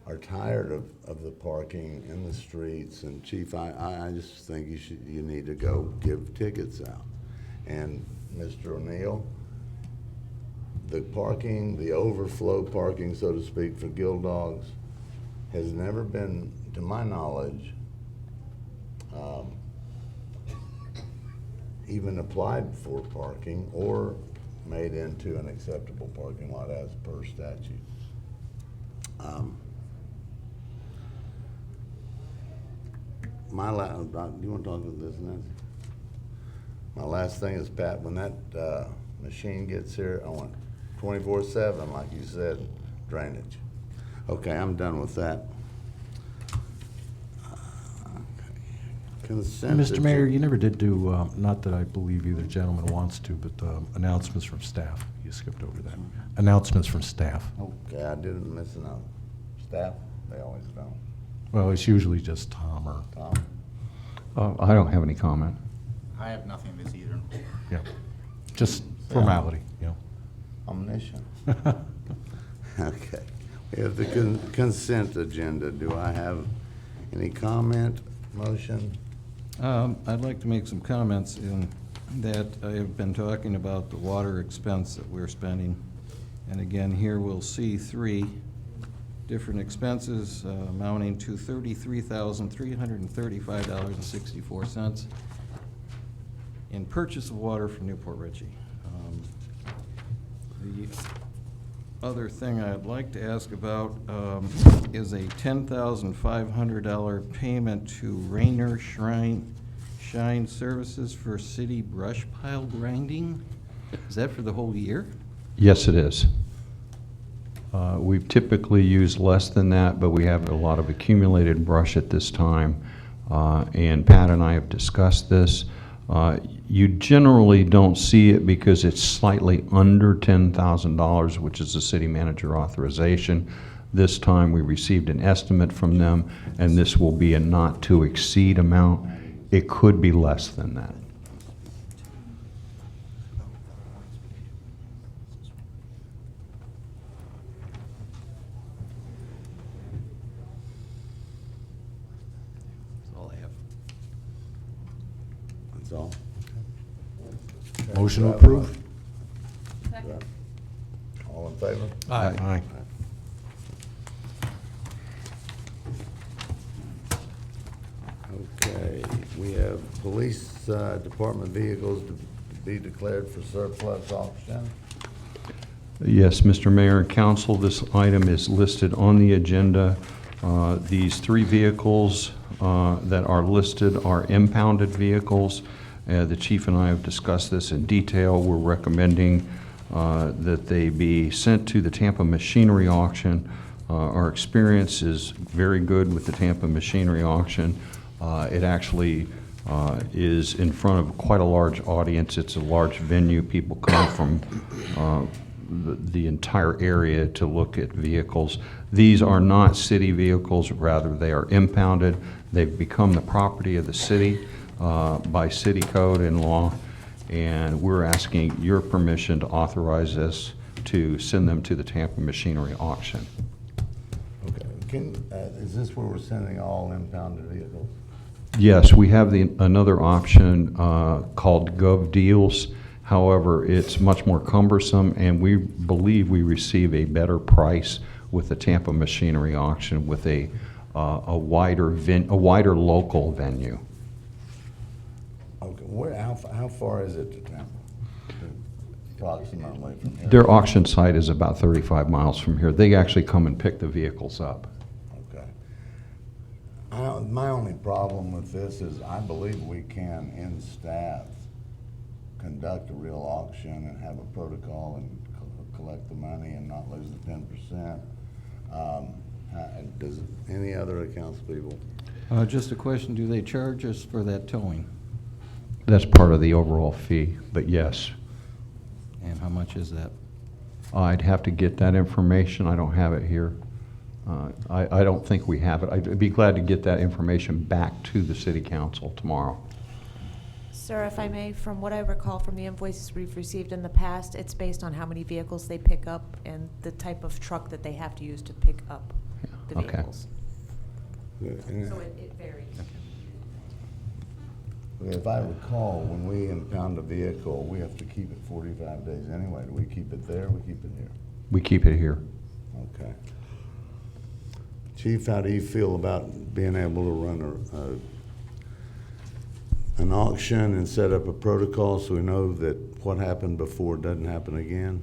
are tired of the parking in the streets. And Chief, I just think you need to go give tickets out. And Mr. O'Neill, the parking, the overflow parking, so to speak, for Guild Dogs has never been, to my knowledge, even applied for parking or made into an acceptable parking lot as per statute. Do you want to talk about this, Nancy? My last thing is, Pat, when that machine gets here, I want 24/7, like you said, drainage. Okay, I'm done with that. Consent Mr. Mayor, agenda. you never did do, not that I believe either gentleman wants to, but announcements from staff. You skipped over that. Announcements from staff. Okay, I didn't miss enough. Staff, they always don't. Well, it's usually just Tom or, Tom? I don't have any comment. I have nothing this either. yeah, just formality, Omniscient. Okay. We have the consent agenda. Do I have any comment, motion? I'd like to make some comments in that I have been talking about the water expense that we're spending. And again, here we'll see 3 different expenses amounting to $33,335.64 in purchase of water from Newport Richey. The other thing I'd like to ask about is a $10,500 payment to Rainer Shine Services for city brush pile grinding. Is that for the whole year? Yes, it is. We've typically used less than that, but we have a lot of accumulated brush at this time. And Pat and I have discussed this. You generally don't see it because it's slightly under $10,000, which is the city manager authorization. This time, we received an estimate from them, and this will be a not-to-exceed amount. It could be less than that. That's all I have. That's all. Motion to approve. All in favor? Aye. Okay, we have police department vehicles to be declared for surplus auction. Yes, Mr. Mayor and Council, this item is listed on the agenda. These three vehicles that are listed are impounded vehicles. The chief and I have discussed this in detail. We're recommending that they be sent to the Tampa Machinery Auction. Our experience is very good with the Tampa Machinery Auction. It actually is in front of quite a large audience. It's a large venue. People come from the entire area to look at vehicles. These are not city vehicles, rather they are impounded. They've become the property of the city by city code and law, and we're asking your permission to authorize us to send them to the Tampa Machinery Auction. Okay, is this where we're sending all impounded vehicles? Yes, we have another option called Gov Deals. However, it's much more cumbersome, and we believe we receive a better price with the Tampa Machinery Auction with a wider local venue. Okay, how far is it to Tampa? Approximately from here? Their auction site is about 35 miles from here. They actually come and pick the vehicles up. Okay. My only problem with this is I believe we can, in staff, conduct a real auction and have a protocol and collect the money and not lose the 10%. Does any other accounts people? Just a question, do they charge us for that towing? That's part of the overall fee, but yes. And how much is that? I'd have to get that information. I don't have it here. I don't think we have it. I'd be glad to get that information back to the city council tomorrow. Sir, if I may, from what I recall from the invoices we've received in the past, it's based on how many vehicles they pick up and the type of truck that they have to use to pick up the Okay. vehicles. So it varies. If I recall, when we impound a vehicle, we have to keep it 45 days anyway. Do we keep it there or we keep it here? We keep it here. Okay. Chief, how do you feel about being able to run an auction and set up a protocol so we know that what happened before doesn't happen again?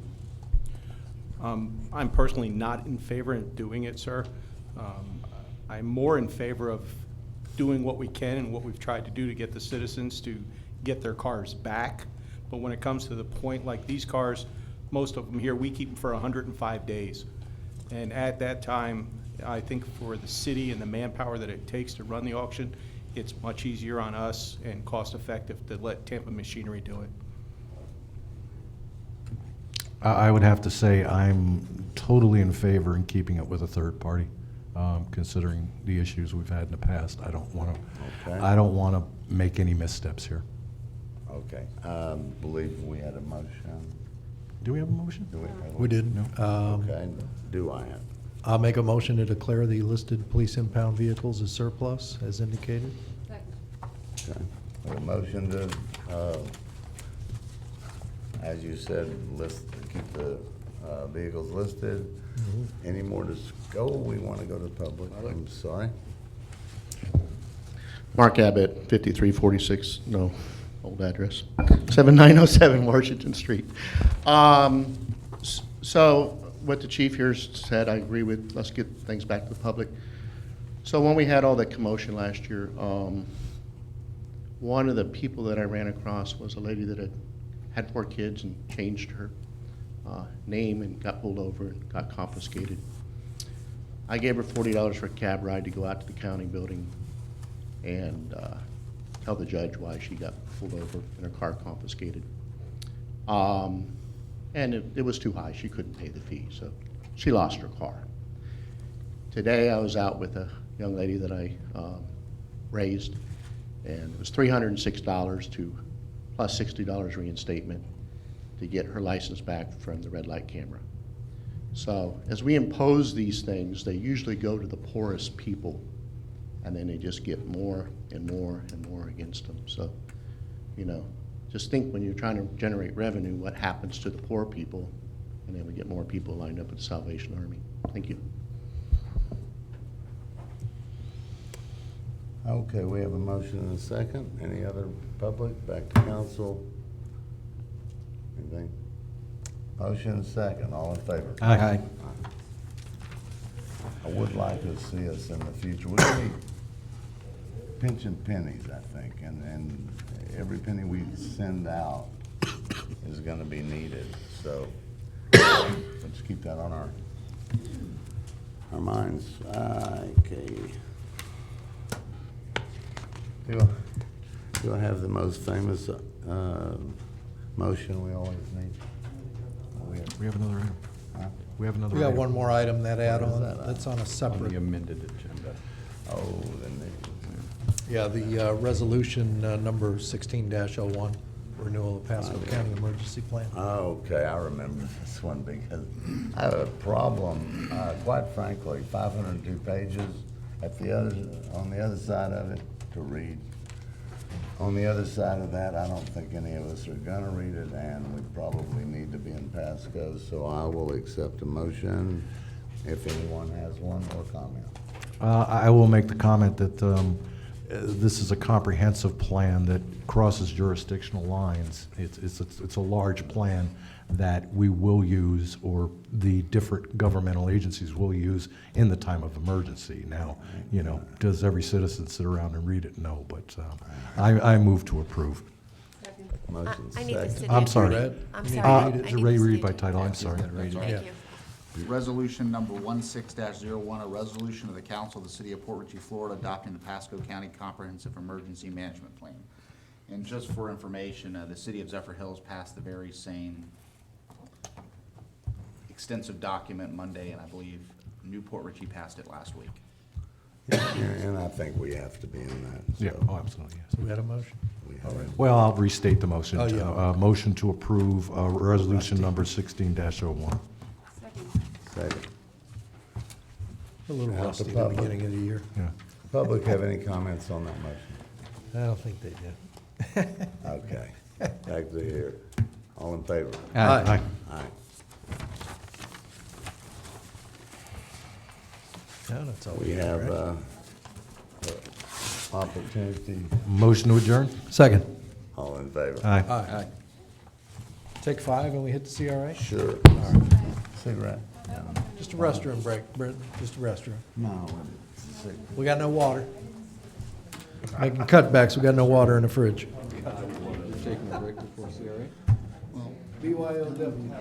I'm personally not in favor of doing it, sir. I'm more in favor of doing what we can and what we've tried to do to get the citizens to get their cars back. But when it comes to the point like these cars, most of them here, we keep them for 105 days. And at that time, I think for the city and the manpower that it takes to run the auction, it's much easier on us and cost-effective to let Tampa Machinery do it. I would have to say I'm totally in favor in keeping it with a third party, considering the issues we've had in the past. I don't want Okay. to make any missteps here. Okay. Believe we had a motion. Do we have a motion? Do We did. No. Okay. Do I have? I'll make a motion to declare the listed police impound vehicles as surplus, as indicated. Okay. A motion to, as you said, keep the vehicles listed. Any more we want to go to the public. I'm sorry. Mark Abbott, 5346, no, old address, 7907 Washington Street. So what the chief here said, I agree with. Let's get things back to the public. So when we had all that commotion last year, one of the people that I ran across was a lady that had 4 kids and changed her name and got pulled over and got confiscated. I gave her $40 for a cab ride to go out to the county building and tell the judge why she got pulled over and her car confiscated. And it was too high. She couldn't pay the fee, so she lost her car. Today, I was out with a young lady that I raised, and it was $306 to plus $60 reinstatement to get her license back from the red light camera. So as we impose these things, they usually go to the poorest people, and then they just get more and more and more against them. So, you know, just think when you're trying to generate revenue, what happens to the poor people, and then we get more people lined up with the Salvation Army. Thank you. Okay, we have a motion and a second. Any other public? Back to council. Anything? Motion and second. All in favor? Aye. I would like to see us in the future. We need pinching pennies, I think, and every penny we send out is gonna be needed. So let's keep that on our minds. Okay. Do I have the most famous motion we always need? We have another item. Huh? We have another We got item. one more item, that add-on, that? that's on a On separate. the amended agenda. Oh, then Yeah, the resolution number 16-01, renewal of Pasco County Emergency Plan. okay, I remember this one because I have a problem, quite frankly, 502 pages on the other side of it to read. On the other side of that, I don't think any of us are gonna read it, and we probably need to be in Pasco, so I will accept a motion if anyone has one or comment. I will make the comment that this is a comprehensive plan that crosses jurisdictional lines. It's a large plan that we will use, or the different governmental agencies will use in the time of emergency. Now, you know, does every citizen sit around and read it? No, but I move to approve. Motion I need the second. city. I'm sorry. Read? I'm You need to sorry. read it? I need the Read city by title, I'm sorry. Thank Yeah. you. Resolution number 16-01, a resolution of the Council of the City of Port Richey, Florida, adopting the Pasco County Comprehensive Emergency Management Plan. And just for information, the City of Zephyr Hills passed the very same extensive document Monday, and I believe Newport Richey passed it last week. And I think we have to be in that. Yeah, so oh, absolutely, yes. We had a motion? we have it. Well, I'll restate the motion. Oh, yeah. Motion to approve resolution number 16-01. Second. A little Out rusty the at the public. beginning of the year. Yeah. Public have any comments on that motion? I don't think they did. Okay, back to here. All in favor? Aye. Aye. No, that's all We got, have, right? opportunity, Motion to adjourn? Second. all in favor? Aye. Aye. Take 5 and we hit the CRA? Sure. Cigarette? Just a restroom break, Britton, just a restroom. No, it's a cigarette. We got no water. Making cutbacks, we got no water in the fridge. Taking a break before CRA? BYOW.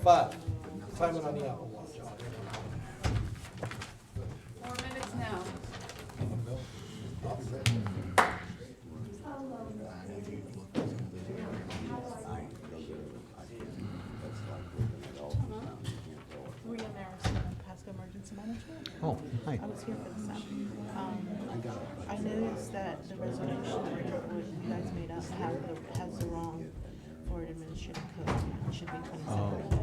5, timing on the Apple Watch. 4 minutes now. Maria Marison, Pasco Emergency Management. Oh, hi. I was here for this. I noticed that the resolution that you guys made up has the wrong Florida Administrative Code. It should be 27.